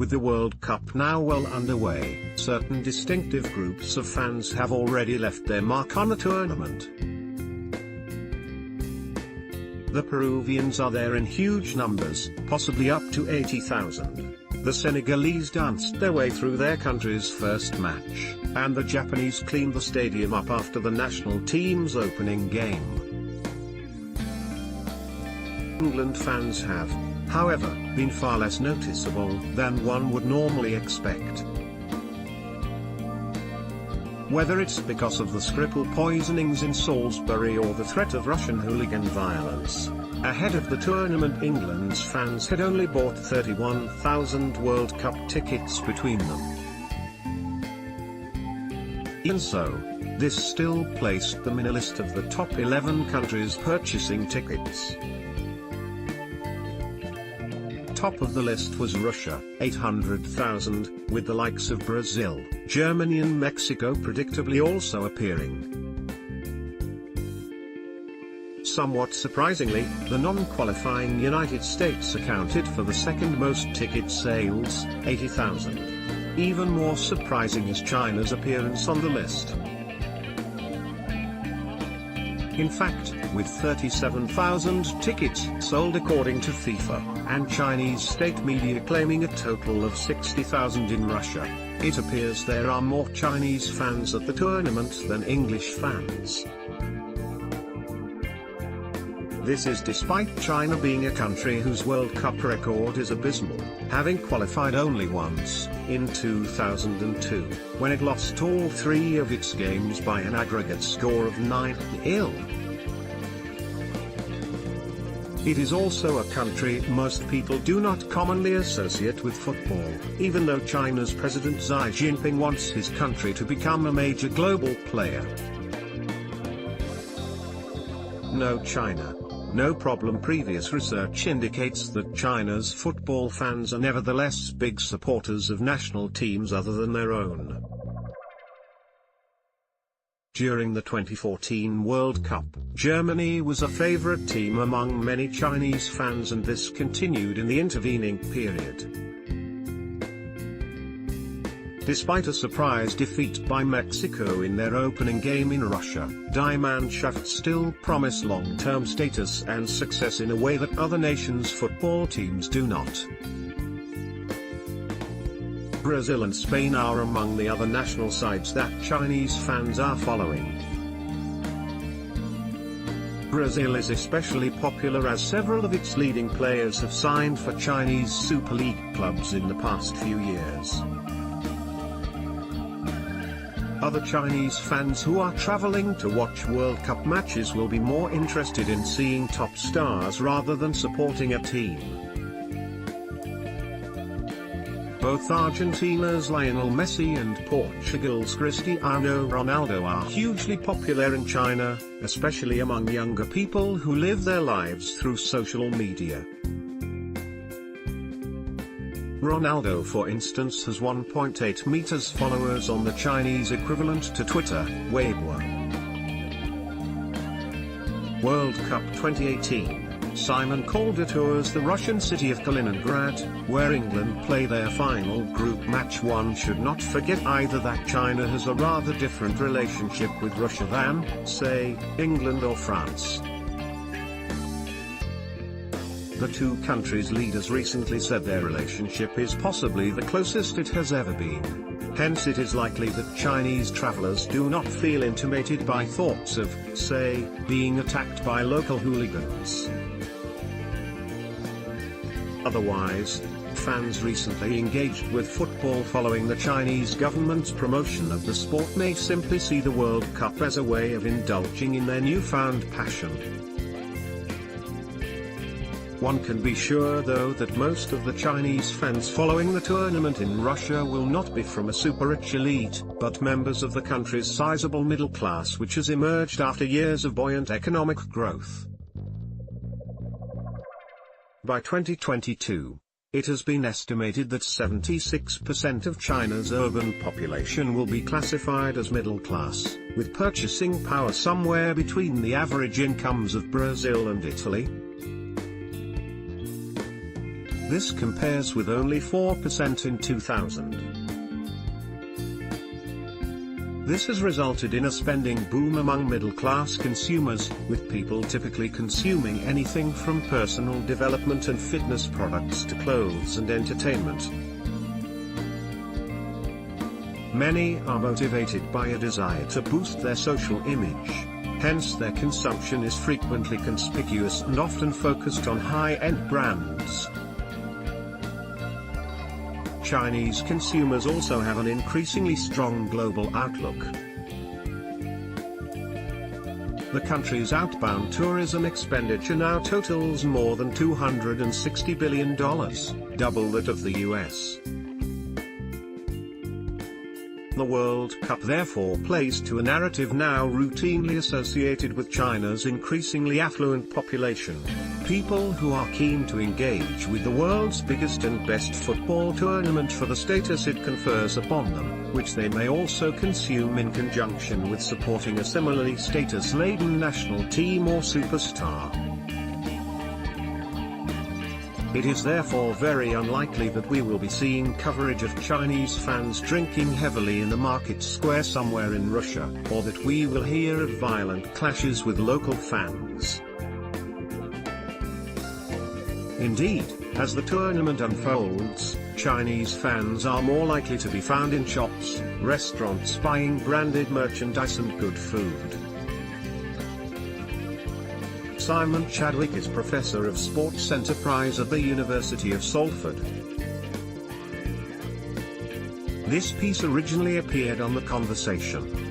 With the World Cup now well underway, certain distinctive groups of fans have already left their mark on the tournament. The Peruvians are there in huge numbers, possibly up to 80,000. The Senegalese danced their way through their country's first match, and the Japanese cleaned the stadium up after the national team's opening game. England fans have, however, been far less noticeable than one would normally expect. Whether it's because of the Skripal poisonings in Salisbury or the threat of Russian hooligan violence, ahead of the tournament England's fans had only bought 31,000 World Cup tickets between them. Even so, this still placed them in a list of the top 11 countries purchasing tickets. Top of the list was Russia, 800,000, with the likes of Brazil, Germany and Mexico predictably also appearing. Somewhat surprisingly, the non-qualifying United States accounted for the second most ticket sales, 80,000. Even more surprising is China's appearance on the list. In fact, with 37,000 tickets sold according to FIFA, and Chinese state media claiming a total of 60,000 in Russia, it appears there are more Chinese fans at the tournament than English fans. This is despite China being a country whose World Cup record is abysmal, having qualified only once, in 2002, when it lost all three of its games by an aggregate score of 9-0. It is also a country most people do not commonly associate with football, even though China's President Xi Jinping wants his country to become a major global player. No China, no problem. Previous research indicates that China's football fans are nevertheless big supporters of national teams other than their own. During the 2014 World Cup, Germany was a favorite team among many Chinese fans, and this continued in the intervening period. Despite a surprise defeat by Mexico in their opening game in Russia, Die Mannschaft still promise long-term status and success in a way that other nations' football teams do not. Brazil and Spain are among the other national sides that Chinese fans are following. Brazil is especially popular as several of its leading players have signed for Chinese Super League clubs in the past few years. Other Chinese fans who are traveling to watch World Cup matches will be more interested in seeing top stars rather than supporting a team. Both Argentina's Lionel Messi and Portugal's Cristiano Ronaldo are hugely popular in China, especially among younger people who live their lives through social media. Ronaldo, for instance, has 1.8 million followers on the Chinese equivalent to Twitter, Weibo. World Cup 2018. Simon Calder tours the Russian city of Kaliningrad, where England play their final group match. One should not forget either that China has a rather different relationship with Russia than, say, England or France. The two countries' leaders recently said their relationship is possibly the closest it has ever been. Hence it is likely that Chinese travelers do not feel intimidated by thoughts of, say, being attacked by local hooligans. Otherwise, fans recently engaged with football following the Chinese government's promotion of the sport may simply see the World Cup as a way of indulging in their newfound passion. One can be sure though that most of the Chinese fans following the tournament in Russia will not be from a super-rich elite, but members of the country's sizable middle class, which has emerged after years of buoyant economic growth. By 2022, it has been estimated that 76% of China's urban population will be classified as middle class, with purchasing power somewhere between the average incomes of Brazil and Italy. This compares with only 4% in 2000. This has resulted in a spending boom among middle-class consumers, with people typically consuming anything from personal development and fitness products to clothes and entertainment. Many are motivated by a desire to boost their social image, hence their consumption is frequently conspicuous and often focused on high-end brands. Chinese consumers also have an increasingly strong global outlook. The country's outbound tourism expenditure now totals more than $260 billion, double that of the US. The World Cup therefore plays to a narrative now routinely associated with China's increasingly affluent population, people who are keen to engage with the world's biggest and best football tournament for the status it confers upon them, which they may also consume in conjunction with supporting a similarly status-laden national team or superstar. It is therefore very unlikely that we will be seeing coverage of Chinese fans drinking heavily in a market square somewhere in Russia, or that we will hear of violent clashes with local fans. Indeed, as the tournament unfolds, Chinese fans are more likely to be found in shops, restaurants buying branded merchandise and good food. Simon Chadwick is Professor of Sports Enterprise at the University of Salford. This piece originally appeared on The Conversation.